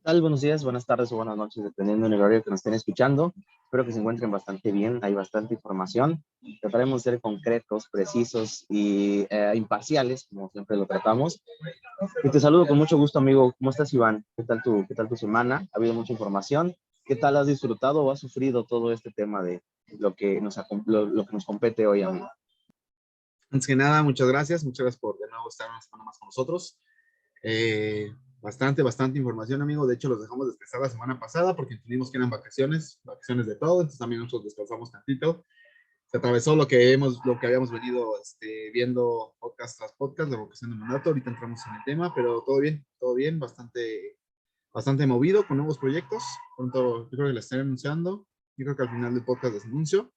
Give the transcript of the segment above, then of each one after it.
Tal? Buenos días, buenas tardes o buenas noches, dependiendo del horario que nos estén escuchando. Espero que se encuentren bastante bien, hay bastante información. Trataremos de ser concretos, precisos y imparciales, como siempre lo tratamos. Y te saludo con mucho gusto, amigo. ¿Cómo estás, Iván? ¿Qué tal tu semana? ¿Ha habido mucha información? ¿Qué tal has disfrutado o has sufrido todo este tema de lo que nos compete hoy, amigo? Antes que nada, muchas gracias por de nuevo estar una semana más con nosotros. Eh, bastante información, amigo. De hecho, los dejamos descansar la semana pasada porque entendimos que eran vacaciones de todo, entonces también nosotros descansamos tantito. Se atravesó lo que habíamos venido viendo podcast tras podcast de vocación de mandato. Ahorita entramos en el tema, pero todo bien, bastante movido con nuevos proyectos. Pronto, yo creo que les estaré anunciando. Yo creo que al final del podcast les anuncio.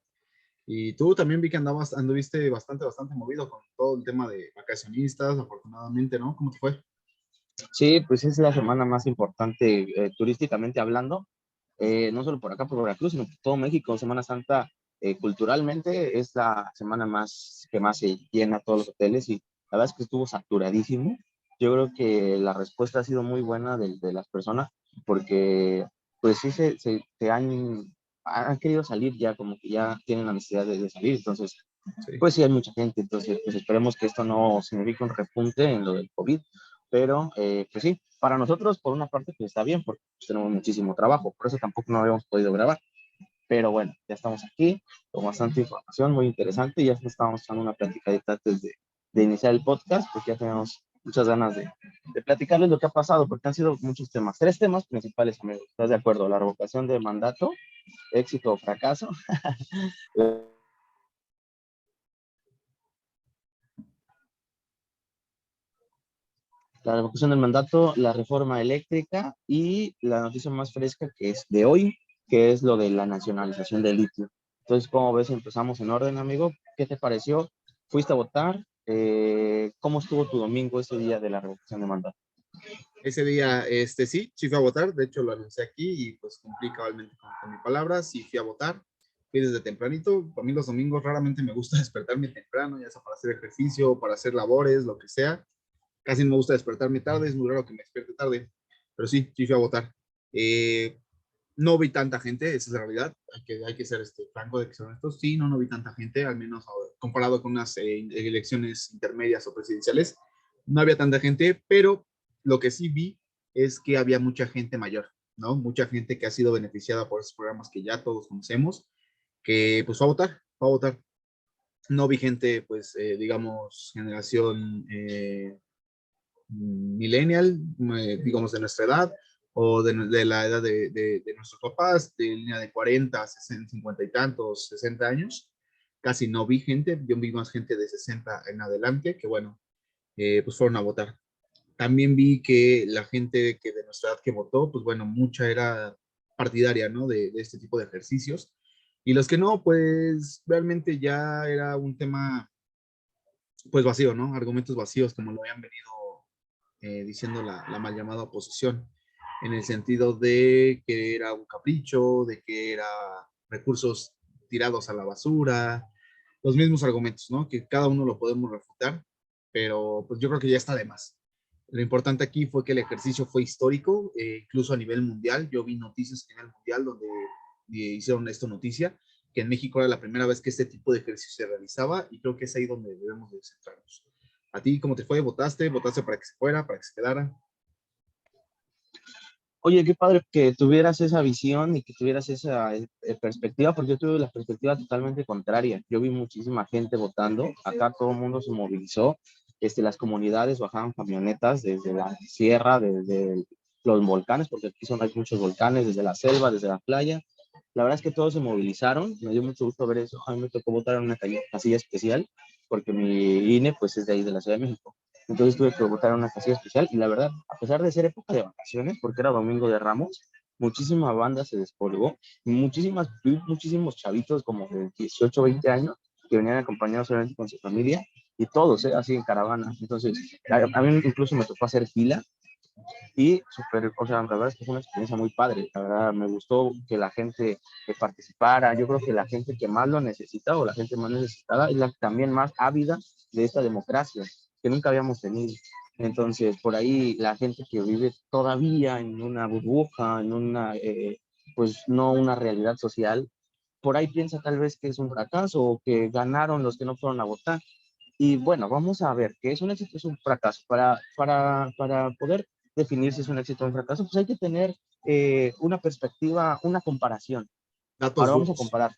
Y tú también vi que anduviste bastante movido con todo el tema de vacacionistas, afortunadamente, ¿no? ¿Cómo te fue? Sí, pues es la semana más importante turísticamente hablando, no solo por acá, por Veracruz, sino por todo México. Semana Santa, culturalmente, es la semana que más se llena todos los hoteles y la verdad es que estuvo saturadísimo. Yo creo que la respuesta ha sido muy buena de las personas porque, pues sí, han querido salir ya, como que ya tienen la necesidad de salir. Entonces, Sí. pues sí, hay mucha gente. Entonces, pues esperemos que esto no signifique un repunte en lo del COVID, pero pues sí, para nosotros por una parte pues está bien porque pues, tenemos muchísimo trabajo, por eso tampoco no habíamos podido grabar, pero bueno, ya estamos aquí con bastante información muy interesante y ya estábamos echando una platicadita antes de iniciar el podcast porque ya tenemos muchas ganas de platicarles lo que ha pasado porque han sido muchos temas, tres temas principales, amigos. ¿Estás de acuerdo? La revocación de mandato, éxito o fracaso, la revocación del mandato, la reforma eléctrica y la noticia más fresca que es de hoy, que es lo de la nacionalización del litio. Entonces, ¿cómo ves? Empezamos en orden, amigo. ¿Qué te pareció? ¿Fuiste a votar? ¿Cómo estuvo tu domingo ese día de la revocación de mandato? Ese día, sí fui a votar, de hecho lo anuncié aquí y pues cumplí cabalmente con mi palabra, sí fui a votar, fui desde tempranito. A mí los domingos raramente me gusta despertarme temprano, ya sea para hacer ejercicio, para hacer labores, lo que sea. Casi no me gusta despertarme tarde, es muy raro que me despierte tarde, pero sí fui a votar. Eh, no vi tanta gente, esa es la realidad, hay que ser franco de que son estos. Sí, no vi tanta gente, al menos comparado con unas elecciones intermedias o presidenciales, no había tanta gente, pero lo que sí vi es que había mucha gente mayor, ¿no? Mucha gente que ha sido beneficiada por esos programas que ya todos conocemos, que pues fue a votar. No vi gente, pues, digamos, generación millennial, digamos, de nuestra edad, o de la edad de nuestros papás, de línea de 40, 60, 50 y tantos, 60 años. Casi no vi gente, yo vi más gente de 60 en adelante, que bueno, pues fueron a votar. También vi que la gente que de nuestra edad que votó, pues bueno, mucha era partidaria, ¿no? De este tipo de ejercicios. Y los que no, pues realmente ya era un tema, pues vacío, ¿no? Argumentos vacíos, como lo habían venido diciendo la mal llamada oposición, en el sentido de que era un capricho, de que era recursos tirados a la basura, los mismos argumentos, ¿no? Que cada uno lo podemos refutar, pero pues yo creo que ya está de más. Lo importante aquí fue que el ejercicio fue histórico, incluso a nivel mundial. Yo vi noticias a nivel mundial donde hicieron esto noticia, que en México era la primera vez que este tipo de ejercicio se realizaba y creo que es ahí donde debemos de centrarnos. ¿A ti cómo te fue? ¿Votaste? ¿Votaste para que se fuera, para que se quedara? Oye, qué padre que tuvieras esa visión y que tuvieras esa perspectiva, porque yo tuve la perspectiva totalmente contraria. Yo vi muchísima gente votando, acá todo el mundo se movilizó, las comunidades bajaban camionetas desde la sierra, desde los volcanes, porque aquí hay muchos volcanes, desde la selva, desde la playa. La verdad es que todos se movilizaron, me dio mucho gusto ver eso. A mí me tocó votar en una casilla especial, porque mi INE pues es de ahí, de la Ciudad de México. Entonces tuve que votar en una casilla especial y la verdad, a pesar de ser época de vacaciones, porque era Domingo de Ramos, muchísima banda se descolgó, muchísimos chavitos como de 18, 20 años que venían acompañados obviamente con su familia y todos, así en caravana. Entonces, a mí incluso me tocó hacer fila y súper, o sea, la verdad es que fue una experiencia muy padre. La verdad, me gustó que la gente que participara. Yo creo que la gente que más lo necesita o la gente más necesitada es la también más ávida de esta democracia que nunca habíamos tenido. Entonces, por ahí la gente que vive todavía en una burbuja, en una, pues no una realidad social, por ahí piensa tal vez que es un fracaso o que ganaron los que no fueron a votar. Y bueno, vamos a ver qué es un éxito, es un fracaso. Para poder definir si es un éxito o un fracaso, pues hay que tener una perspectiva, una comparación. Datos Ahora vamos a duros. comparar.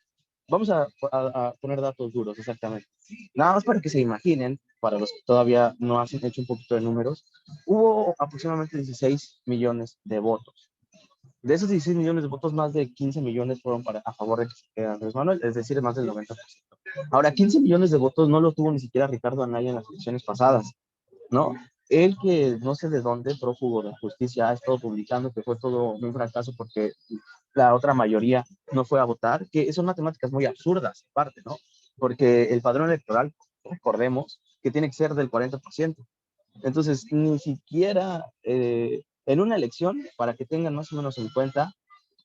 Vamos a poner datos duros, exactamente. Nada más para que se imaginen, para los que todavía no han hecho un poquito de números, hubo aproximadamente 16 millones de votos. De esos 16 millones de votos, más de 15 millones fueron a favor de Andrés Manuel, es decir, más del 90%. Ahora, 15 millones de votos no lo tuvo ni siquiera Ricardo Anaya en las elecciones pasadas, ¿no? Él que no sé de dónde, prófugo de justicia, ha estado publicando que fue todo un fracaso porque la otra mayoría no fue a votar, que son matemáticas muy absurdas, aparte, ¿no? Porque el padrón electoral, recordemos, que tiene que ser del 40%. Entonces, ni siquiera en una elección, para que tengan más o menos en cuenta,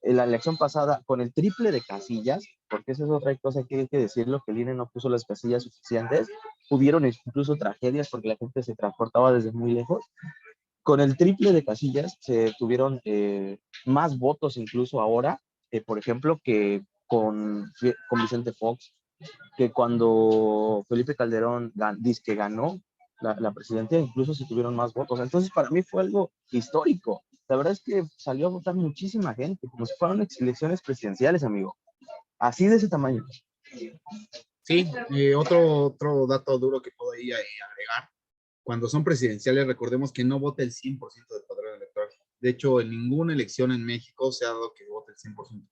en la elección pasada, con el triple de casillas, porque esa es otra cosa que hay que decirlo, que el INE no puso las casillas suficientes, hubieron incluso tragedias porque la gente se transportaba desde muy lejos. Con el triple de casillas se tuvieron más votos incluso ahora, por ejemplo, que con Vicente Fox, que cuando Felipe Calderón dice que ganó la presidencia, incluso se tuvieron más votos. Entonces, para mí fue algo histórico. La verdad es que salió a votar muchísima gente, como si fueran elecciones presidenciales, amigo. Así de ese tamaño. Sí, otro dato duro que puedo ahí agregar. Cuando son presidenciales, recordemos que no vota el 100% del padrón electoral. De hecho, en ninguna elección en México se ha dado que vote el 100%.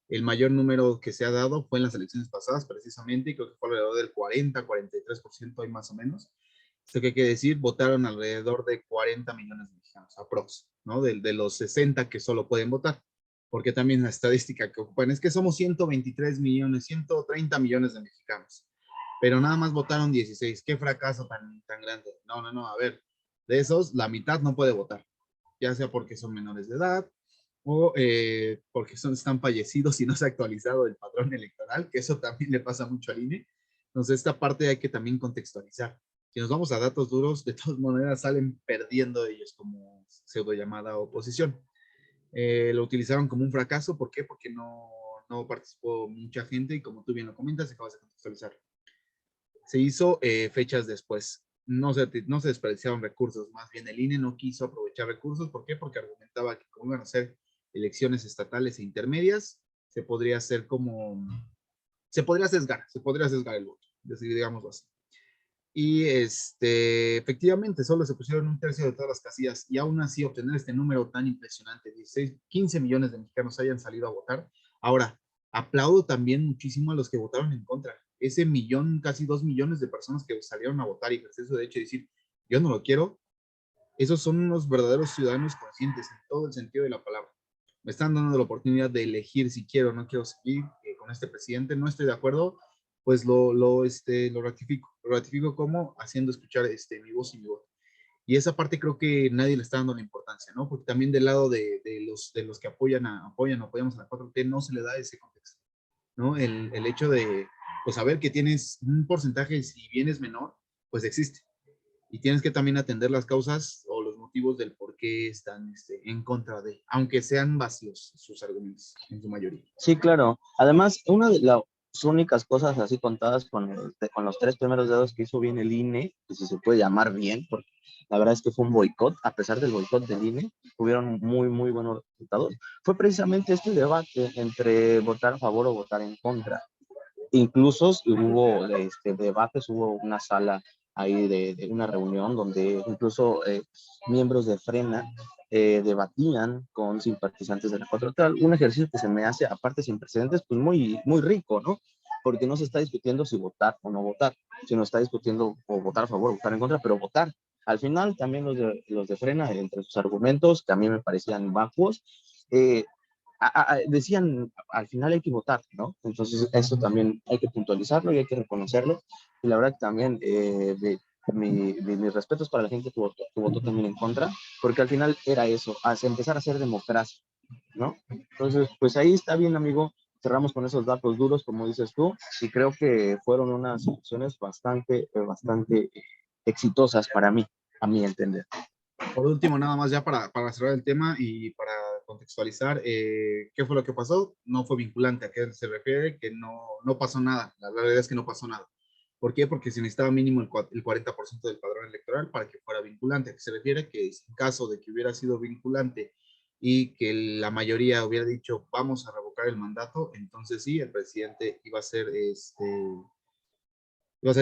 El mayor número que se ha dado fue en las elecciones pasadas, precisamente, y creo que fue alrededor del 40-43%, hay más o menos. Esto que quiere decir, votaron alrededor de 40 millones de mexicanos, aprox, ¿no? De los 60 que solo pueden votar, porque también la estadística que ocupan es que somos 123 millones, 130 millones de mexicanos, pero nada más votaron 16. Qué fracaso tan grande. No, no, no, a ver, de esos, la mitad no puede votar, ya sea porque son menores de edad, o porque están fallecidos y no se ha actualizado el padrón electoral, que eso también le pasa mucho al INE. Entonces, esta parte hay que también contextualizar. Si nos vamos a datos duros, de todas maneras salen perdiendo ellos como pseudo llamada oposición. Lo utilizaron como un fracaso, ¿por qué? Porque no participó mucha gente y como tú bien lo comentas, acabas de contextualizar. Se hizo fechas después. No se desperdiciaron recursos, más bien el INE no quiso aprovechar recursos. ¿Por qué? Porque argumentaba que como iban a ser elecciones estatales e intermedias, se podría hacer como, se podría sesgar el voto, digámoslo así. Y efectivamente, solo se pusieron un tercio de todas las casillas y aún así obtener este número tan impresionante, 16, 15 millones de mexicanos hayan salido a votar. Ahora, aplaudo también muchísimo a los que votaron en contra. Ese millón, casi 2 millones de personas que salieron a votar y ejercer su derecho de decir, yo no lo quiero, esos son unos verdaderos ciudadanos conscientes en todo el sentido de la palabra. Me están dando la oportunidad de elegir si quiero o no quiero seguir con este presidente, no estoy de acuerdo, pues lo ratifico. Lo ratifico como haciendo escuchar mi voz y mi voto. Y esa parte creo que nadie le está dando la importancia, ¿no? Porque también del lado de los que apoyamos a la 4T, no se le da ese contexto, ¿no? El hecho de, pues, saber que tienes un porcentaje, si bien es menor, pues existe. Y tienes que también atender las causas o los motivos del por qué están en contra de, aunque sean vacíos sus argumentos, en su mayoría. Sí, claro. Además, una de las únicas cosas así contadas con los tres primeros dedos que hizo bien el INE, que si se puede llamar bien, porque la verdad es que fue un boicot, a pesar del boicot del INE, hubieron muy, muy buenos resultados, fue precisamente este debate entre votar a favor o votar en contra. Incluso hubo debates, hubo una sala ahí de una reunión donde incluso miembros de Frena debatían con simpatizantes de la 4T, un ejercicio que se me hace, aparte sin precedentes, pues muy, muy rico, ¿no? Porque no se está discutiendo si votar o no votar, sino está discutiendo o votar a favor o votar en contra, pero votar. Al final, también los de Frena, entre sus argumentos, que a mí me parecían bajos, eh, decían, al final hay que votar, ¿no? Entonces, eso también hay que puntualizarlo y hay que reconocerlo. Y la verdad también, mis respetos para la gente que votó también en contra, porque al final era eso, empezar a hacer democracia, ¿no? Entonces, pues ahí está bien, amigo. Cerramos con esos datos duros, como dices tú, y creo que fueron unas elecciones bastante exitosas para mí. a mi entender. Por último, nada más ya para cerrar el tema y para contextualizar, ¿qué fue lo que pasó? No fue vinculante. ¿A qué se refiere? Que no pasó nada. La verdad es que no pasó nada. ¿Por qué? Porque se necesitaba mínimo el 40% del padrón electoral para que fuera vinculante. ¿A qué se refiere? Que en caso de que hubiera sido vinculante y que la mayoría hubiera dicho vamos a revocar el mandato, entonces sí, el presidente iba a ser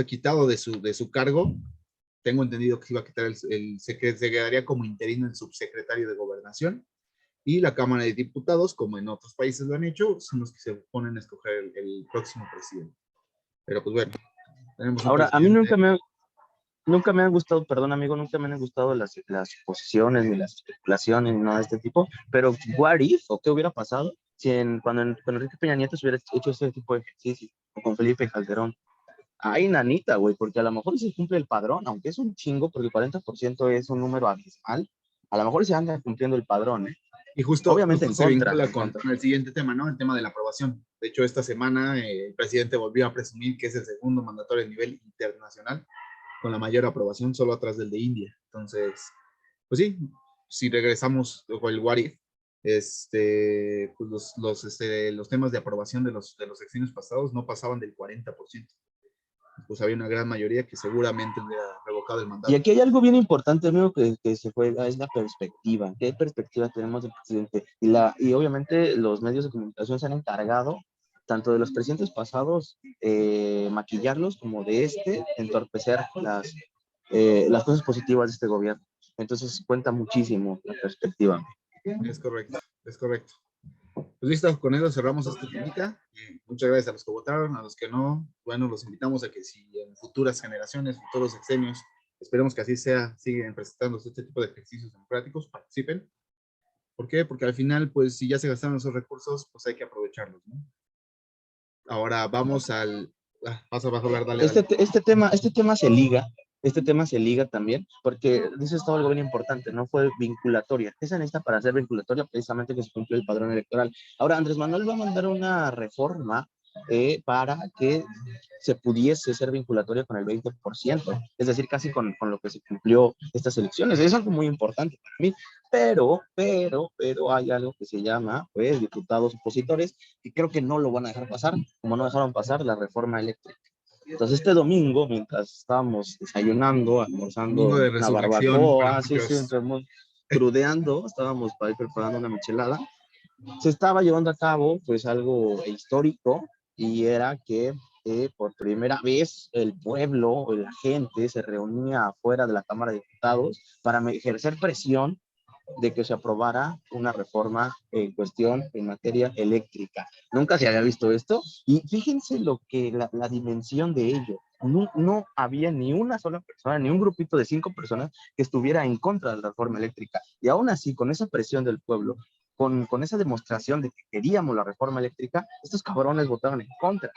quitado de su cargo. Tengo entendido que iba a quitar se quedaría como interino el subsecretario de Gobernación, y la Cámara de Diputados, como en otros países lo han hecho, son los que se ponen a escoger el próximo presidente. Pero pues bueno, tenemos un Ahora, a mí presidente. nunca me han gustado, perdón amigo, nunca me han gustado las suposiciones ni las especulaciones ni nada de este tipo, pero what if o qué hubiera pasado si cuando Enrique Peña Nieto se hubiera hecho ese tipo de ejercicio, o con Felipe Calderón. Ay, nanita, güey, porque a lo mejor se cumple el padrón, aunque es un chingo, porque el 40% es un número abismal, a lo mejor se anda cumpliendo el padrón, ¿eh? Y justo, Obviamente justo en se contra, vincula en contra. con el siguiente tema, ¿no? El tema de la aprobación. De hecho, esta semana el presidente volvió a presumir que es el segundo mandatario a nivel internacional con la mayor aprobación, solo atrás del de India. Entonces, pues sí, si regresamos o el what if, pues los temas de aprobación de los sexenios pasados no pasaban del 40%. Pues había una gran mayoría que seguramente hubiera revocado el Y mandato. aquí hay algo bien importante, amigo, que se juega, es la perspectiva. ¿Qué perspectiva tenemos del presidente? Y obviamente los medios de comunicación se han encargado, tanto de los presidentes pasados, maquillarlos, como de entorpecer las cosas positivas de este gobierno. Entonces cuenta muchísimo la perspectiva. Es correcto, es correcto. Pues listo, con eso cerramos esta temita. Muchas gracias a los que votaron, a los que no. Bueno, los invitamos a que si en futuras generaciones, futuros sexenios, esperemos que así sea, siguen presentándose este tipo de ejercicios democráticos, participen. ¿Por qué? Porque al final, pues si ya se gastaron esos recursos, pues hay que aprovecharlos, ¿no? Ahora vamos al... vas a hablar, dale, dale. Este tema se liga también, porque dice esto algo bien importante, no fue vinculatoria. ¿Qué se necesita para ser vinculatoria? Precisamente que se cumple el padrón electoral. Ahora, Andrés Manuel va a mandar una reforma para que se pudiese ser vinculatoria con el 20%, es decir, casi con lo que se cumplió estas elecciones. Es algo muy importante para mí, pero hay algo que se llama, pues, diputados opositores, y creo que no lo van a dejar pasar, como no dejaron pasar la reforma eléctrica. Entonces este domingo, mientras estábamos desayunando, Domingo almorzando de una resurrección para barbacoa, sí, muchos. estamos crudeando, estábamos para ir preparando una michelada, se estaba llevando a cabo pues algo histórico, y era que por primera vez el pueblo, la gente se reunía afuera de la Cámara de Diputados para ejercer presión de que se aprobara una reforma en cuestión en materia eléctrica. Nunca se había visto esto, y fíjense la dimensión de ello. No había ni una sola persona, ni un grupito de 5 personas que estuviera en contra de la reforma eléctrica. Y aún así, con esa presión del pueblo, con esa demostración de que queríamos la reforma eléctrica, estos cabrones votaron en contra.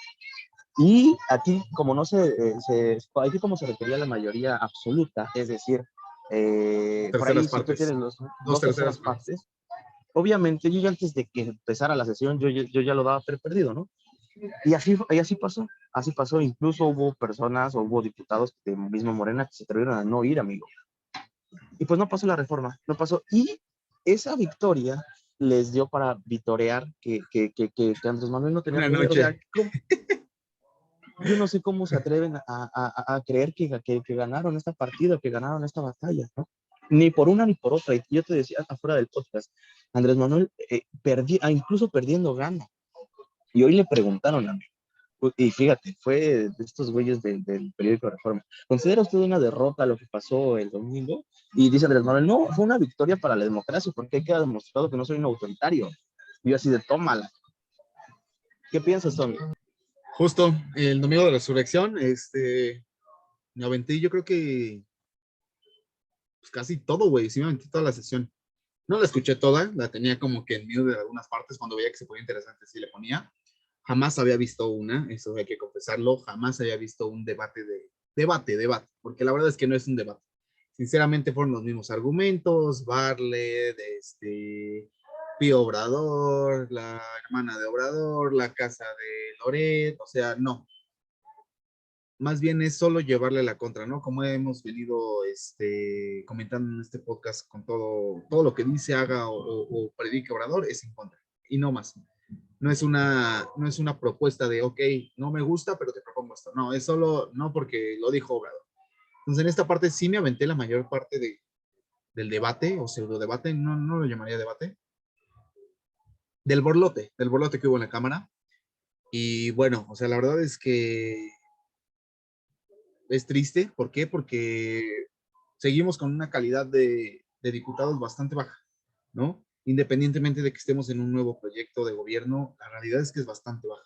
Y aquí, como no aquí como se requería la mayoría absoluta, es decir, por Terceras ahí si tú partes. tienes los Dos dos terceras terceras partes. partes, obviamente yo ya antes de que empezara la sesión, yo ya lo daba perdido, ¿no? Y así pasó, incluso hubo personas o hubo diputados de mismo Morena que se atrevieron a no ir, amigo. Y pues no pasó la reforma, no pasó. Y esa victoria les dio para vitorear que Andrés Manuel no tenía Una poder. O sea, noche. yo no sé cómo se atreven a creer que ganaron esta partida, que ganaron esta batalla, ¿no? Ni por una ni por otra. Y yo te decía afuera del podcast, Andrés Manuel incluso perdiendo gana. Y hoy le preguntaron a mí, y fíjate, fue de estos güeyes del periódico Reforma: ¿considera usted una derrota lo que pasó el domingo? Y dice Andrés Manuel: no, fue una victoria para la democracia, porque queda demostrado que no soy un autoritario. Y yo así de tómala. ¿Qué piensas, Tommy? Justo el domingo de resurrección, me aventé, yo creo que pues, casi todo, güey. Sí, me aventé toda la sesión. No la escuché toda, la tenía como que en medio de algunas partes cuando veía que se ponía interesante, sí le ponía. Jamás había visto una, eso hay que confesarlo, jamás había visto un debate, porque la verdad es que no es un debate. Sinceramente fueron los mismos argumentos, Barlet, Pío Obrador, la hermana de Obrador, la casa de Loret, o sea, no. más bien es solo llevarle la contra, ¿no? Como hemos venido comentando en este podcast con todo lo que dice, haga o predique Obrador es en contra y no más. No es una propuesta de, ok, no me gusta, pero te propongo esto. No, es solo, no porque lo dijo Obrador. Entonces, en esta parte sí me aventé la mayor parte del debate o pseudo debate, no lo llamaría debate, del borlote que hubo en la Cámara. Y bueno, o sea, la verdad es que es triste. ¿Por qué? Porque seguimos con una calidad de diputados bastante baja, ¿no? Independientemente de que estemos en un nuevo proyecto de gobierno, la realidad es que es bastante baja.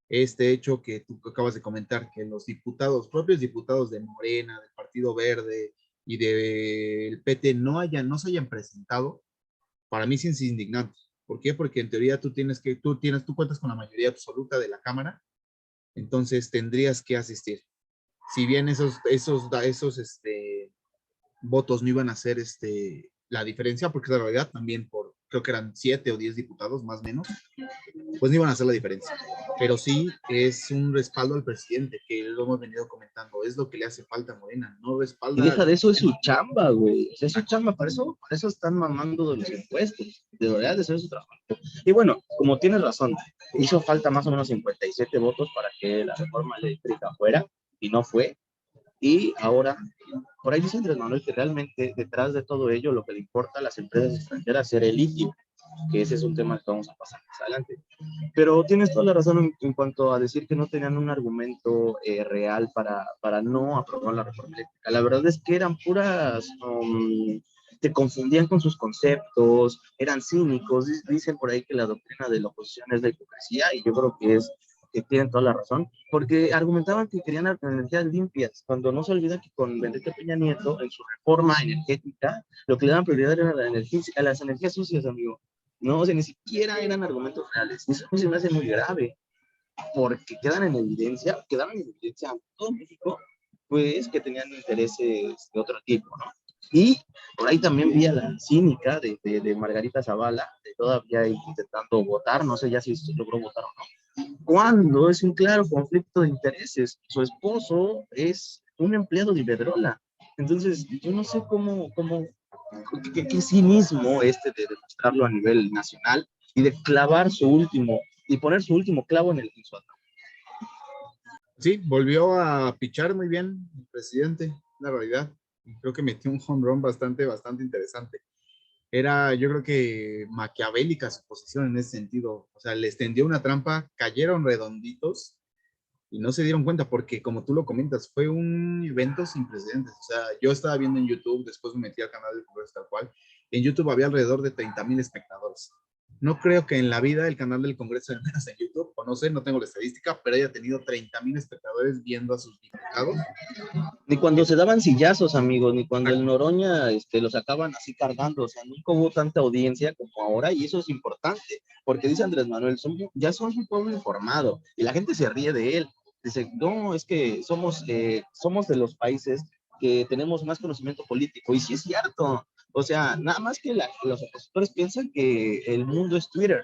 Este hecho que tú acabas de comentar, que los diputados, propios diputados de Morena, del Partido Verde y del PT no se hayan presentado, para mí sí es indignante. ¿Por qué? Porque en teoría tú cuentas con la mayoría absoluta de la Cámara, entonces tendrías que asistir. Si bien esos votos no iban a hacer la diferencia, porque la realidad también creo que eran 7 o 10 diputados, más o menos, pues no iban a hacer la diferencia. Pero sí es un respaldo al presidente, que lo hemos venido comentando, es lo que le hace falta a Morena, no Y respalda deja al de eso, es su presidente. chamba, güey. O sea, es su chamba, para eso están mamando de los impuestos. Debería de ser su trabajo. Y bueno, como tienes razón, hizo falta más o menos 57 votos para que la reforma eléctrica fuera, y no fue. Y ahora, por ahí dice Andrés Manuel que realmente detrás de todo ello lo que le importa a las empresas extranjeras es el litio, que ese es un tema que vamos a pasar más adelante. Pero tienes toda la razón en cuanto a decir que no tenían un argumento real para no aprobar la reforma eléctrica. La verdad es que eran puras, te confundían con sus conceptos, eran cínicos, dicen por ahí que la doctrina de la oposición es la hipocresía, y yo creo que tienen toda la razón, porque argumentaban que querían energías limpias, cuando no se olvida que con Enrique Peña Nieto, en su reforma energética, lo que le daban prioridad era a las energías sucias, amigo. No, o sea, ni siquiera eran argumentos reales. Y eso se me hace muy grave, porque quedaron en evidencia a todo México, pues que tenían intereses de otro tipo, ¿no? Y por ahí también vi a la cínica de Margarita Zavala, de todavía intentando votar, no sé ya si logró votar o no, cuando es un claro conflicto de intereses. Su esposo es un empleado de Iberdrola. Entonces, yo no sé qué cinismo de demostrarlo a nivel nacional y de clavar y poner su último clavo en el piso. Sí, volvió a pichar muy bien el presidente, la realidad. Creo que metió un home run bastante interesante. Yo creo que maquiavélica su posición en ese sentido. O sea, les tendió una trampa, cayeron redonditos y no se dieron cuenta porque, como tú lo comentas, fue un evento sin precedentes. O sea, yo estaba viendo en YouTube, después me metí al canal del Congreso tal cual. En YouTube había alrededor de 30,000 espectadores. No creo que en la vida el canal del Congreso, al menos en YouTube, o no sé, no tengo la estadística, pero haya tenido 30,000 espectadores viendo a sus diputados. Ni cuando se daban sillazos, amigos, ni cuando el Exacto. Noroña lo sacaban así cargando, o sea, nunca hubo tanta audiencia como ahora, y eso es importante, porque dice Andrés Manuel, ya somos un pueblo informado, y la gente se ríe de él. Dice, no, es que somos de los países que tenemos más conocimiento político, y sí es cierto. O sea, nada más que los opositores piensan que el mundo es Twitter,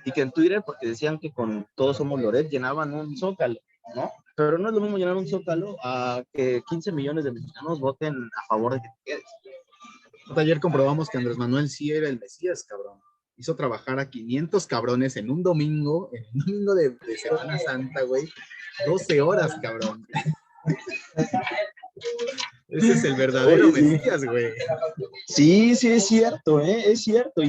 y que en Twitter, porque decían que con Todos Somos Loret llenaban un zócalo, ¿no? Pero no es lo mismo llenar un zócalo a que 15 millones de mexicanos voten a favor de que te quedes. Ayer comprobamos que Andrés Manuel sí era el Mesías, cabrón. Hizo trabajar a 500 cabrones en un domingo de Semana Santa, güey. 12 horas, cabrón. Ese es el verdadero Oye, sí. Mesías, güey. Sí, sí, es cierto, ¿eh? Es cierto,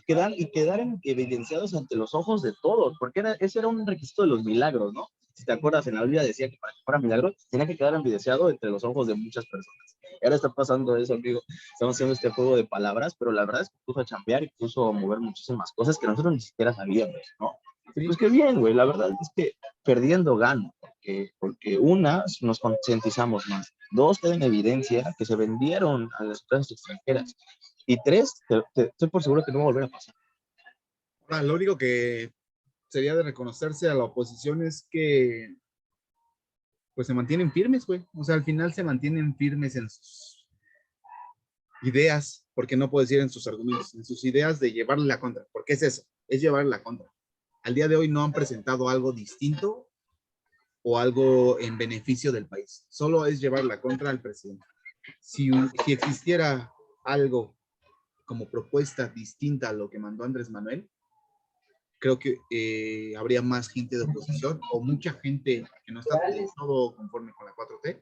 quedaron evidenciados ante los ojos de todos, porque ese era un requisito de los milagros, ¿no? Si te acuerdas, en la Biblia decía que para que fuera milagro tenía que quedar evidenciado entre los ojos de muchas personas. Y ahora está pasando eso, amigo. Estamos haciendo este juego de palabras, pero la verdad es que puso a chambear y puso a mover muchísimas cosas que nosotros ni siquiera sabíamos, ¿no? Y Sí. pues qué bien, güey, la verdad es que perdiendo gano, porque una, nos concientizamos más. Dos, queda en evidencia que se vendieron a las empresas extranjeras. Y tres, estoy por seguro que no va a volver a pasar. Ahora, lo único que sería de reconocerse a la oposición es que pues se mantienen firmes, güey. O sea, al final se mantienen firmes en sus ideas, porque no puedo decir en sus argumentos, en sus ideas de llevarle la contra, porque es eso, es llevarle la contra. Al día de hoy no han presentado algo distinto o algo en beneficio del país. Solo es llevar la contra al presidente. Si existiera algo como propuesta distinta a lo que mandó Andrés Manuel, creo que habría más gente de oposición o mucha gente que no está del todo conforme con la 4T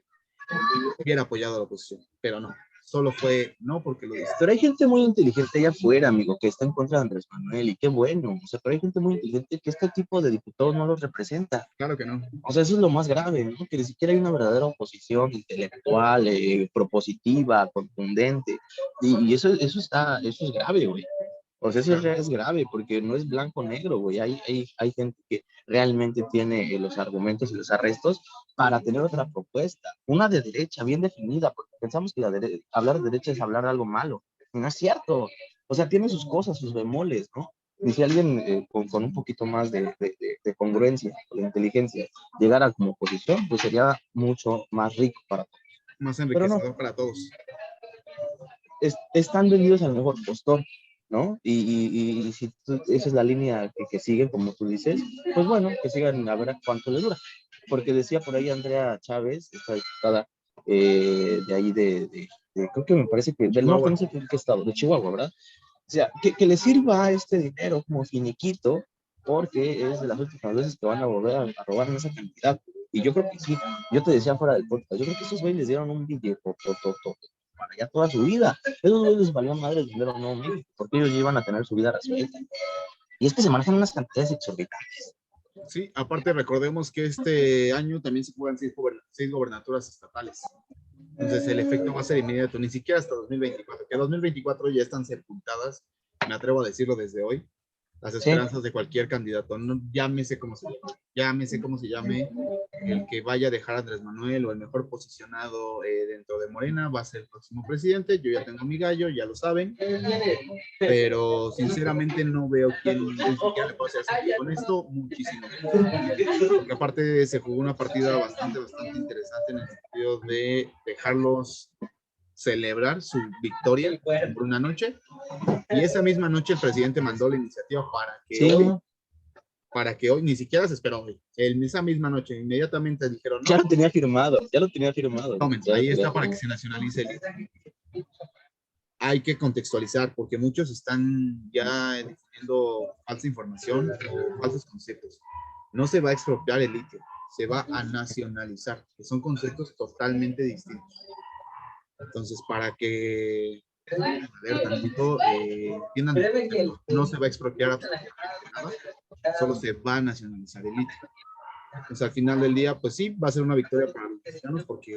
hubiera apoyado a la oposición, pero no, solo fue no porque lo dice. Pero hay gente muy inteligente allá afuera, amigo, que está en contra de Andrés Manuel, y qué bueno. O sea, pero hay gente muy inteligente que este tipo de diputados no los representa. Claro que no. O sea, eso es lo más grave, ¿no? Que ni siquiera hay una verdadera oposición intelectual, propositiva, contundente. Y eso es grave, güey. O sea, eso es grave, porque no es blanco o negro, güey. Hay gente que realmente tiene los argumentos y los arrestos para tener otra propuesta. Una de derecha, bien definida, porque pensamos que hablar de derecha es hablar de algo malo. Y no es cierto. O sea, tiene sus cosas, sus bemoles, ¿no? Y si alguien con un poquito más de congruencia, de inteligencia, llegara como oposición, pues sería mucho más rico para todos. Más Pero no, enriquecedor para todos. están vendidos al mejor postor, ¿no? Y si esa es la línea que siguen, como tú dices, pues bueno, que sigan a ver a cuánto les dura. Porque decía por ahí Andrea Chávez, esta diputada de ahí creo que me parece que del norte, no sé qué estado, de Chihuahua, ¿verdad? O sea, que le sirva este dinero como finiquito, porque es de las últimas veces que van a volver a robar en esa cantidad. Y yo creo que sí, yo te decía fuera del podcast, yo creo que esos güeyes les dieron un billete para ya toda su vida. Esos güeyes les valió madre el dinero, no, porque ellos ya iban a tener su vida resuelta. Y es que se manejan unas cantidades exorbitantes. Sí, aparte recordemos que este año también se juegan 6 gobernaturas estatales. Entonces el efecto va a ser inmediato, ni siquiera hasta 2024, que 2024 ya están sepultadas, me atrevo a decirlo desde hoy, las esperanzas de cualquier candidato, no, llámese como se llame, el que vaya a dejar a Andrés Manuel o el mejor posicionado dentro de Morena va a ser el próximo presidente. Yo ya tengo mi gallo, ya lo saben, pero sinceramente no veo quién ni siquiera le puede hacer sentido con esto, muchísimo. Porque aparte se jugó una partida bastante interesante en el sentido de dejarlos celebrar su victoria por una noche, y esa misma noche el presidente mandó la iniciativa para que hoy ni siquiera se esperó hoy. Esa misma noche, inmediatamente dijeron, no. Ya lo tenía firmado. Ahí está para que se nacionalice el ITE. Hay que contextualizar, porque muchos están ya difundiendo falsa información o falsos conceptos. No se va a expropiar el litio, se va a nacionalizar, que son conceptos totalmente distintos. Entonces, para que ver tantito, entiendan, no se va a expropiar absolutamente nada, solo se va a nacionalizar el litio. Entonces, al final del día, pues sí, va a ser una victoria para los mexicanos porque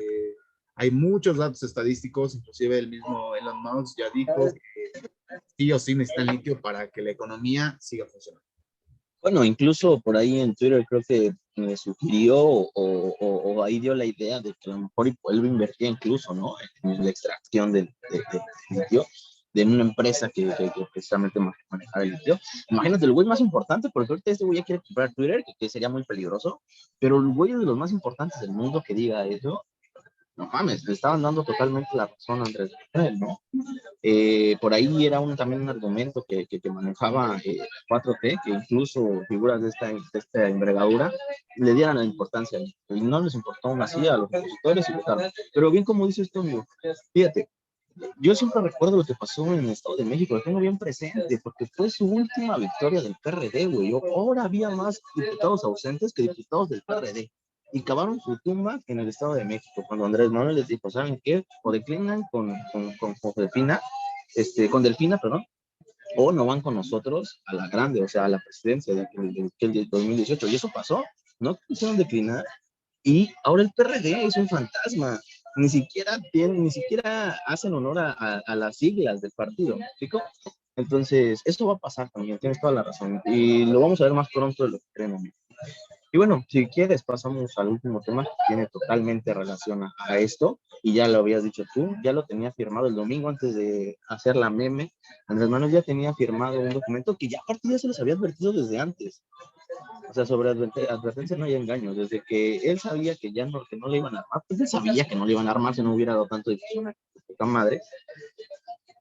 hay muchos datos estadísticos, inclusive el mismo Elon Musk ya dijo que sí o sí necesitan litio para que la economía siga funcionando. Bueno, incluso por ahí en Twitter creo que me sugirió o ahí dio la idea de que a lo mejor él invertía incluso, ¿no? En la extracción del litio de una empresa que precisamente manejaba el litio. Imagínate, el güey más importante, porque ahorita este güey ya quiere comprar Twitter, que sería muy peligroso, pero el güey de los más importantes del mundo que diga eso, no mames, le estaban dando totalmente la razón a Andrés Manuel, ¿no? Por ahí era también un argumento que manejaba 4T, que incluso figuras de esta envergadura le dieran la importancia, y no les importó aún así a los opositores y votaron. Pero bien como dice esto, amigo, fíjate, yo siempre recuerdo lo que pasó en el Estado de México, lo tengo bien presente, porque fue su última victoria del PRD, güey. Ahora había más diputados ausentes que diputados del PRD. Y cavaron su tumba en el Estado de México, cuando Andrés Manuel les dijo, ¿saben qué? O declinan con Delfina, perdón, o no van con nosotros a la grande, o sea, a la presidencia del 2018. Y eso pasó, no quisieron declinar, y ahora el PRD es un fantasma. Ni siquiera hacen honor a las siglas del partido, ¿me explico? Entonces, esto va a pasar también, tienes toda la razón. Y lo vamos a ver más pronto de lo que creen. Y bueno, si quieres, pasamos al último tema que tiene totalmente relación a esto, y ya lo habías dicho tú, ya lo tenía firmado el domingo antes de hacer la meme. Andrés Manuel ya tenía firmado un documento que ya aparte ya se les había advertido desde antes. O sea, sobre advertencia no hay engaño. Desde que él sabía que que no le iban a armar, pues él sabía que no le iban a armar si no hubiera dado tanto difusión a puta madre.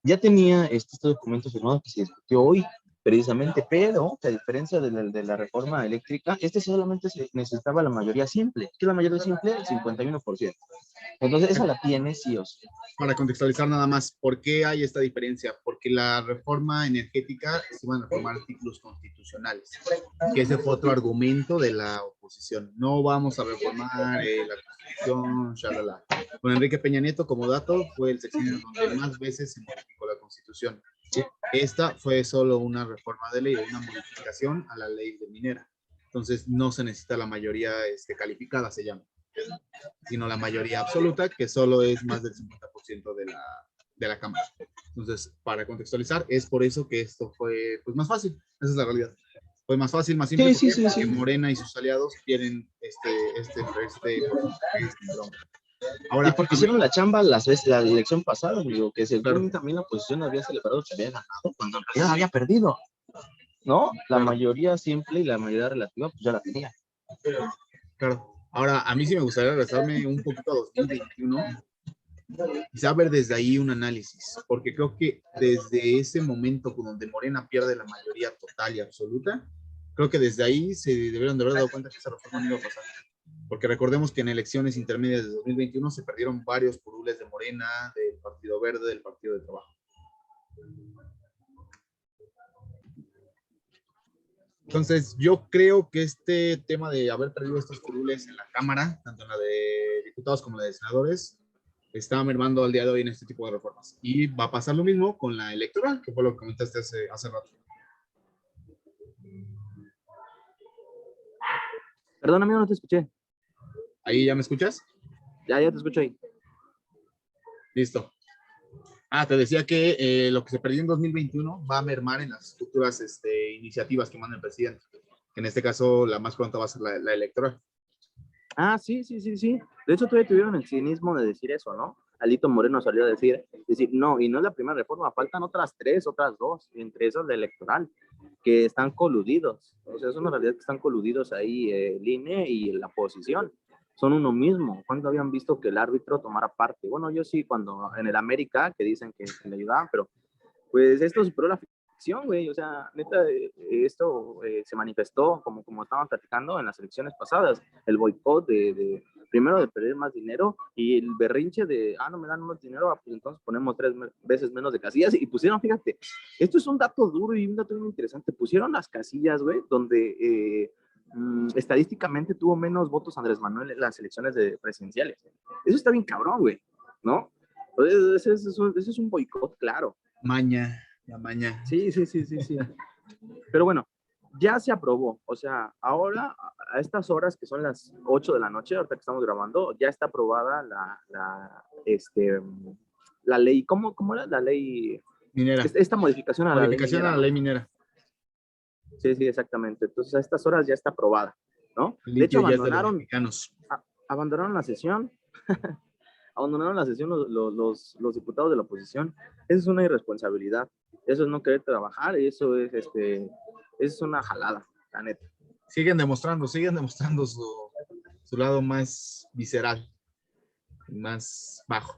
Ya tenía este documento firmado que se discutió hoy, precisamente, pero a diferencia de la reforma eléctrica, solamente se necesitaba la mayoría simple. ¿Qué es la mayoría simple? El 51%. Entonces, esa la tiene sí o sí. Para contextualizar nada más, ¿por qué hay esta diferencia? Porque la reforma energética se iban a reformar artículos constitucionales, que ese fue otro argumento de la oposición. No vamos a reformar la Constitución, shalala. Con Enrique Peña Nieto, como dato, fue el sexenio donde más veces se modificó la Constitución. Esta fue solo una reforma de ley, una modificación a la ley de minera. Entonces, no se necesita la mayoría calificada, se llama, sino la mayoría absoluta, que solo es más del 50% de la Cámara. Entonces, para contextualizar, es por eso que esto fue pues, más fácil. Esa es la realidad. Fue más fácil, más simple, porque Morena y sus aliados quieren Ahora, y porque hicieron la chamba la elección pasada, digo, que según también la oposición había celebrado que había ganado, cuando en realidad había perdido, ¿no? La mayoría simple y la mayoría relativa, pues ya la tenía. Claro. Ahora, a mí sí me gustaría regresarme un poquito a 2021, quizá ver desde ahí un análisis, porque creo que desde ese momento donde Morena pierde la mayoría total y absoluta, creo que desde ahí se debieron de haber dado cuenta que esa reforma no iba a pasar. Porque recordemos que en elecciones intermedias de 2021 se perdieron varios curules de Morena, del Partido Verde, del Partido de Trabajo. Entonces, yo creo que este tema de haber perdido estos curules en la Cámara, tanto en la de diputados como en la de senadores, está mermando al día de hoy en este tipo de reformas. Y va a pasar lo mismo con la electoral, que fue lo que comentaste hace rato. Perdón, amigo, no te escuché. ¿Ahí ya me escuchas? Ya te escucho ahí. Listo. Te decía que lo que se perdió en 2021 va a mermar en las futuras iniciativas que manda el presidente. Que en este caso, la más pronta va a ser la electoral. Sí. De hecho, todavía tuvieron el cinismo de decir eso, ¿no? Alito Moreno salió a decir, no, y no es la primera reforma, faltan otras 3, otras 2, entre esas la electoral, que están coludidos. O sea, es una realidad que están coludidos ahí el INE y la oposición. Son uno mismo. ¿Cuándo habían visto que el árbitro tomara parte? Bueno, yo sí, cuando en el América, que dicen que le ayudaban, pero pues esto superó la ficción, güey. O sea, neta, esto se manifestó, como estaban platicando en las elecciones pasadas, el boicot primero de perder más dinero y el berrinche de, no me dan más dinero, pues entonces ponemos 3 veces menos de casillas. Y pusieron, fíjate, esto es un dato duro y un dato muy interesante, pusieron las casillas, güey, donde estadísticamente tuvo menos votos Andrés Manuel en las elecciones presidenciales. Eso está bien cabrón, güey, ¿no? Ese es un boicot, claro. La maña. Sí. Pero bueno, ya se aprobó. O sea, ahora, a estas horas que son las 8 de la noche, ahorita que estamos grabando, ya está aprobada la ley. ¿Cómo era la ley? Minera. Esta modificación a la ley minera. A la ley minera. Sí, exactamente. Entonces, a estas horas ya está aprobada, ¿no? De hecho, abandonaron la sesión. Abandonaron la sesión los diputados de la oposición. Eso es una irresponsabilidad. Eso es no querer trabajar. Eso es una jalada, la neta. Siguen demostrando su lado más visceral, más bajo.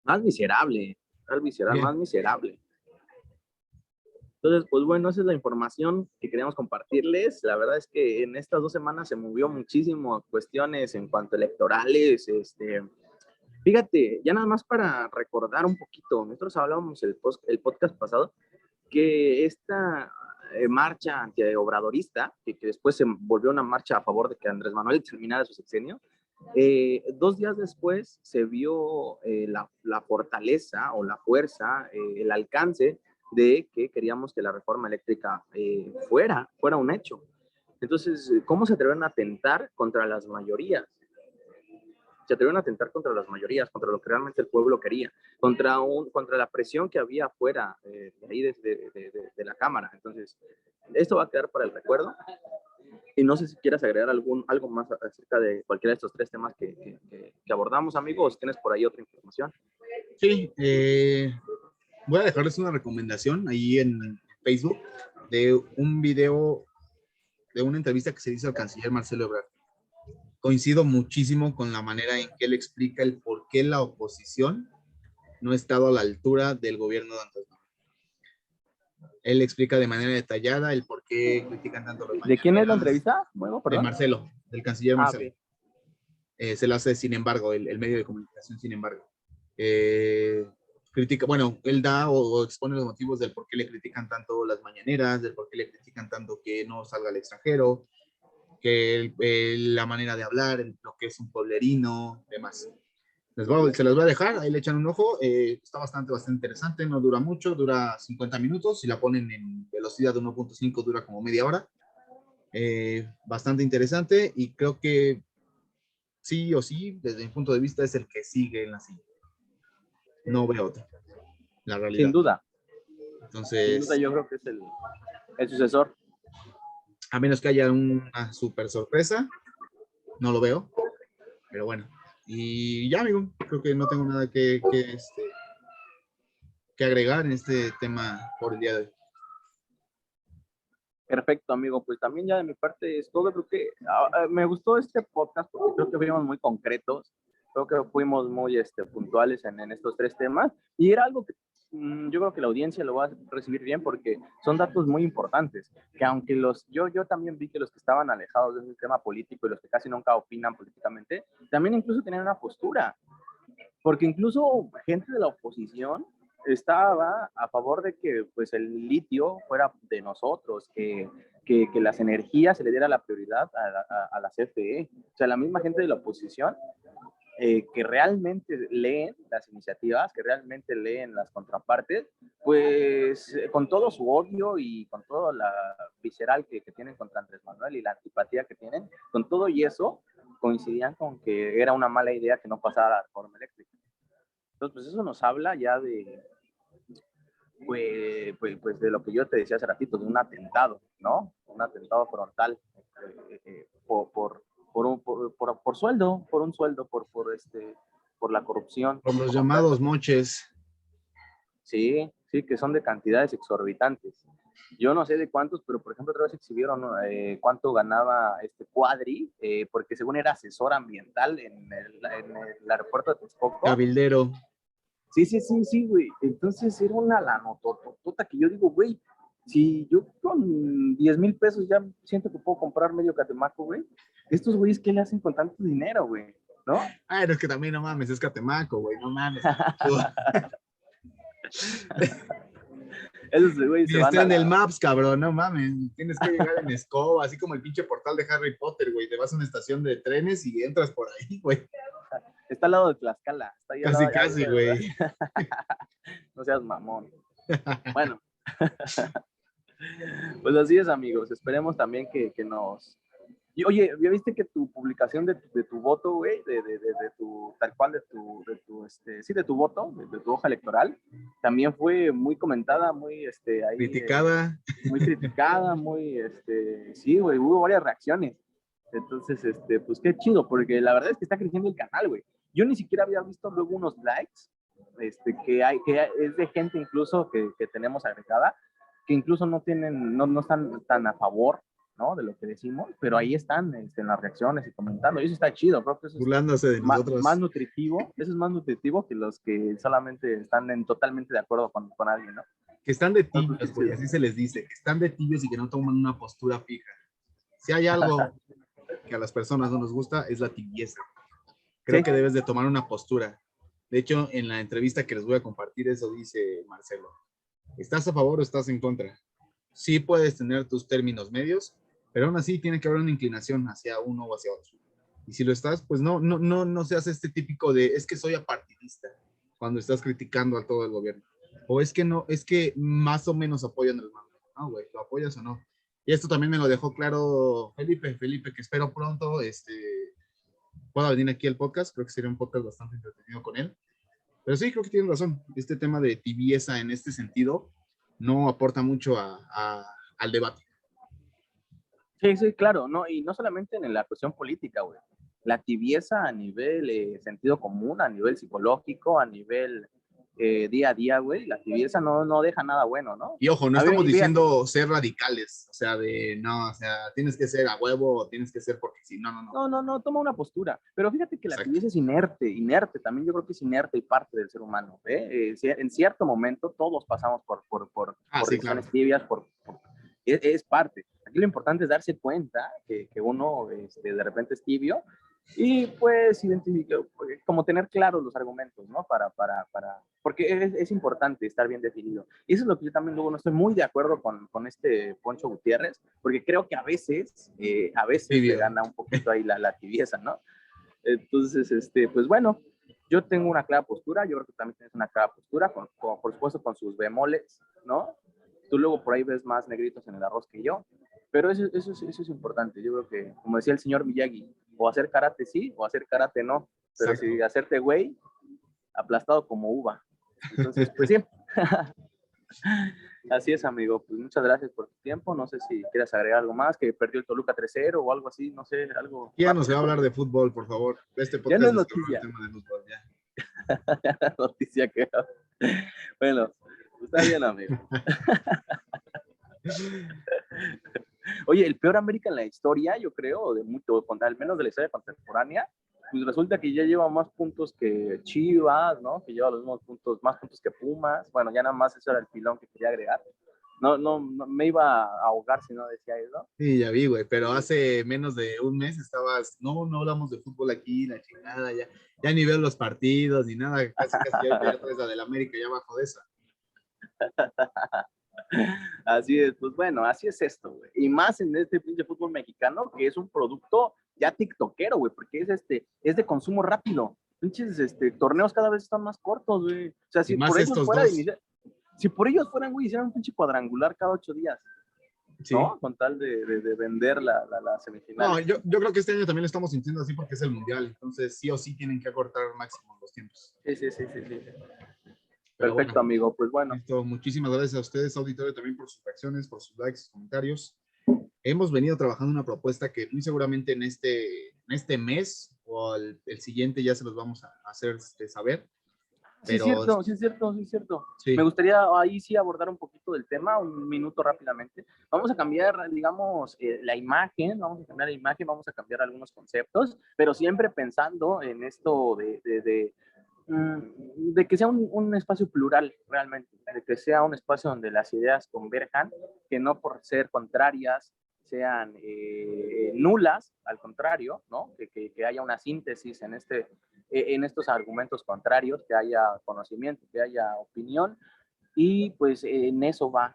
Más miserable. Más miserable. Entonces, pues bueno, esa es la información que queríamos compartirles. La verdad es que en estas 2 semanas se movió muchísimo cuestiones en cuanto a electorales, Fíjate, ya nada más para recordar un poquito, nosotros hablábamos el podcast pasado que esta marcha antiobradorista, que después se volvió una marcha a favor de que Andrés Manuel terminara su sexenio, 2 días después se vio la fortaleza o la fuerza, el alcance de que queríamos que la reforma eléctrica fuera un hecho. Entonces, ¿cómo se atrevieron a atentar contra las mayorías? Se atrevieron a atentar contra las mayorías, contra lo que realmente el pueblo quería, contra la presión que había afuera de ahí de la Cámara. Entonces, esto va a quedar para el recuerdo. Y no sé si quieras agregar algo más acerca de cualquiera de estos 3 temas que abordamos, amigos. ¿Tienes por ahí otra información? Sí, voy a dejarles una recomendación ahí en Facebook de un video, de una entrevista que se hizo al canciller Marcelo Ebrard. Coincido muchísimo con la manera en que él explica el por qué la oposición no ha estado a la altura del gobierno de Andrés Manuel. Él explica de manera detallada el por qué critican tanto los ¿De quién es la mañaneras. entrevista? Bueno, De perdón. Marcelo, del canciller Marcelo. Ok. Se lo hace, sin embargo, el medio de comunicación, sin embargo. Critica, bueno, él da o expone los motivos del por qué le critican tanto las mañaneras, del por qué le critican tanto que no salga al extranjero, que la manera de hablar, lo que es un pueblerino, demás. Se las voy a dejar, ahí le echan un ojo, está bastante interesante, no dura mucho, dura 50 minutos, si la ponen en velocidad de 1.5 dura como media hora. Bastante interesante y creo que sí o sí, desde mi punto de vista, es el que sigue en la silla. No veo otro, la realidad. Sin duda. Entonces, sin duda yo creo que es el sucesor. A menos que haya una super sorpresa, no lo veo. Pero bueno. Y ya, amigo, creo que no tengo nada que agregar en este tema por el día de hoy. Perfecto, amigo. Pues también ya de mi parte es todo. Creo que me gustó este podcast porque creo que fuimos muy concretos. Creo que fuimos muy puntuales en estos 3 temas. Y era algo que yo creo que la audiencia lo va a recibir bien porque son datos muy importantes. Que aunque yo también vi que los que estaban alejados de ese tema político y los que casi nunca opinan políticamente, también incluso tenían una postura. Porque incluso gente de la oposición estaba a favor de que pues el litio fuera de nosotros, que las energías se le diera la prioridad a la CFE. O sea, la misma gente de la oposición que realmente leen las iniciativas, que realmente leen las contrapartes, pues con todo su odio y con toda la visceral que tienen contra Andrés Manuel y la antipatía que tienen, con todo y eso, coincidían con que era una mala idea que no pasara la reforma eléctrica. Entonces, pues eso nos habla ya de, pues de lo que yo te decía hace ratito, de un atentado, ¿no? Un atentado frontal por sueldo, por un sueldo, por la corrupción. Por los llamados moches. Sí, que son de cantidades exorbitantes. Yo no sé de cuántos, pero por ejemplo otra vez exhibieron cuánto ganaba Cuadri, porque según era asesor ambiental en el aeropuerto de Texcoco. Cabildero. Sí, güey. Entonces era una lanototota que yo digo, güey, si yo con 10,000 pesos ya siento que puedo comprar medio Catemaco, güey, estos güeyes, ¿qué le hacen con tanto dinero, güey? ¿No? Ay, no, es que también no mames, es Catemaco, güey, no mames. Esos güeyes se van en el Maps, cabrón, no mames. Tienes que llegar en escoba, así como el pinche portal de Harry Potter, güey. Te vas a una estación de trenes y entras por ahí, güey. Está al lado de Tlaxcala. Está ahí casi, güey. No seas mamón. Bueno. Pues así es, amigos. Esperemos también que nos... Y, oye, ¿ya viste que tu publicación de tu voto, güey, de tu, tal cual, de tu voto, de tu hoja electoral, también fue muy comentada, muy, ahí, criticada. Muy criticada, sí, güey, hubo varias reacciones. Entonces, pues qué chido, porque la verdad es que está creciendo el canal, güey. Yo ni siquiera había visto luego unos likes, que es de gente incluso que tenemos agregada, que incluso no están tan a favor, ¿no? De lo que decimos, pero ahí están en las reacciones y comentando, y eso está chido, creo que eso burlándose de nosotros. Más nutritivo, eso es más nutritivo que los que solamente están totalmente de acuerdo con alguien, ¿no? Que están de tibios, güey, así se les dice, que están de tibios y que no toman una postura fija. Si hay algo que a las personas no nos gusta, es la tibieza. Creo que debes de tomar una postura. De hecho, en la entrevista que les voy a compartir, eso dice Marcelo. ¿Estás a favor o estás en contra? Sí puedes tener tus términos medios, pero aún así tiene que haber una inclinación hacia uno o hacia otro. Y si lo estás, pues no seas este típico de, es que soy apartidista, cuando estás criticando a todo el gobierno. O es que no, es que más o menos apoyan el mando. No, güey, ¿lo apoyas o no? Y esto también me lo dejó claro Felipe, que espero pronto pueda venir aquí al podcast. Creo que sería un podcast bastante entretenido con él. Pero sí, creo que tiene razón. Este tema de tibieza en este sentido no aporta mucho al debate. Sí, claro, no, y no solamente en la cuestión política, güey. La tibieza a nivel sentido común, a nivel psicológico, a nivel día a día, güey, la tibieza no deja nada bueno, ¿no? Y ojo, no A ver, estamos fíjate, diciendo ser radicales, o sea, no, o sea, tienes que ser a huevo o tienes que ser porque sí, no. toma una postura. Pero fíjate que la Exacto. tibieza es inerte, también yo creo que es inerte y parte del ser humano, ¿eh? En cierto momento todos pasamos por Sí, decisiones claro. tibias, es parte. Aquí lo importante es darse cuenta que uno de repente es tibio y pues identificar, como tener claros los argumentos, ¿no? Porque es importante estar bien definido. Y eso es lo que yo también luego no estoy muy de acuerdo con este Poncho Gutiérrez, porque creo que a veces le gana un poquito ahí la tibieza, ¿no? Entonces, pues bueno, yo tengo una clara postura, yo creo que también tienes una clara postura, por supuesto con sus bemoles, ¿no? Tú luego por ahí ves más negritos en el arroz que yo, pero eso es importante. Yo creo que, como decía el señor Miyagi, o hacer karate sí, o hacer karate no, pero Exacto. si hacerte güey, aplastado como uva. Entonces, pues sí. Así es, amigo. Pues muchas gracias por tu tiempo. No sé si quieres agregar algo más, que perdió el Toluca 3-0 o algo así, no sé, algo. Ya no se va a hablar de fútbol, por favor. Este Ya no podcast es es sobre el noticia. tema de fútbol, ya. Noticia que. Bueno, está bien, amigo. Oye, el peor América en la historia, yo creo, al menos de la historia contemporánea, pues resulta que ya lleva más puntos que Chivas, ¿no? Que lleva los mismos puntos, más puntos que Pumas. Bueno, ya nada más eso era el pilón que quería agregar. No, me iba a ahogar si no decía eso. Sí, ya vi, güey, pero hace menos de un mes no hablamos de fútbol aquí, la chingada, ya ni veo los partidos, ni nada, casi ya traes la del América ya abajo de esa. Así es, pues bueno, así es esto, güey. Y más en este pinche fútbol mexicano, que es un producto ya tiktokero, güey, porque es de consumo rápido. Pinches torneos cada vez están más cortos, güey. O sea, si por ellos fuera de iniciar, si por ellos fueran, güey, hicieran un pinche cuadrangular cada 8 días, sí, ¿no? Con tal de vender la semifinal. No, yo creo que este año también lo estamos sintiendo así porque es el Mundial, entonces sí o sí tienen que acortar al máximo los tiempos. Sí. Pero perfecto, bueno, amigo, pues bueno. Listo. Muchísimas gracias a ustedes, auditorio, también por sus reacciones, por sus likes, sus comentarios. Hemos venido trabajando una propuesta que muy seguramente en este mes o el siguiente ya se los vamos a hacer saber. Pero... Sí, es cierto. Sí. Me gustaría ahí sí abordar un poquito del tema, un minuto rápidamente. Vamos a cambiar, digamos, la imagen, vamos a cambiar algunos conceptos, pero siempre pensando en esto de que sea un espacio plural realmente, de que sea un espacio donde las ideas converjan, que no por ser contrarias sean nulas, al contrario, ¿no? Que haya una síntesis en estos argumentos contrarios, que haya conocimiento, que haya opinión, y pues en eso va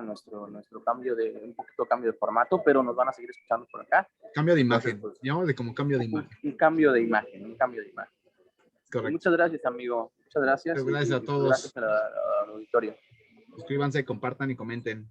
nuestro cambio un poquito cambio de formato, pero nos van a seguir escuchando por acá. Cambio de imagen, pues, llamamos de como cambio de imagen. Un cambio de imagen. Correcto. Muchas gracias, amigo. Muchas gracias. Gracias a todos. Gracias al auditorio. Suscríbanse, compartan y comenten.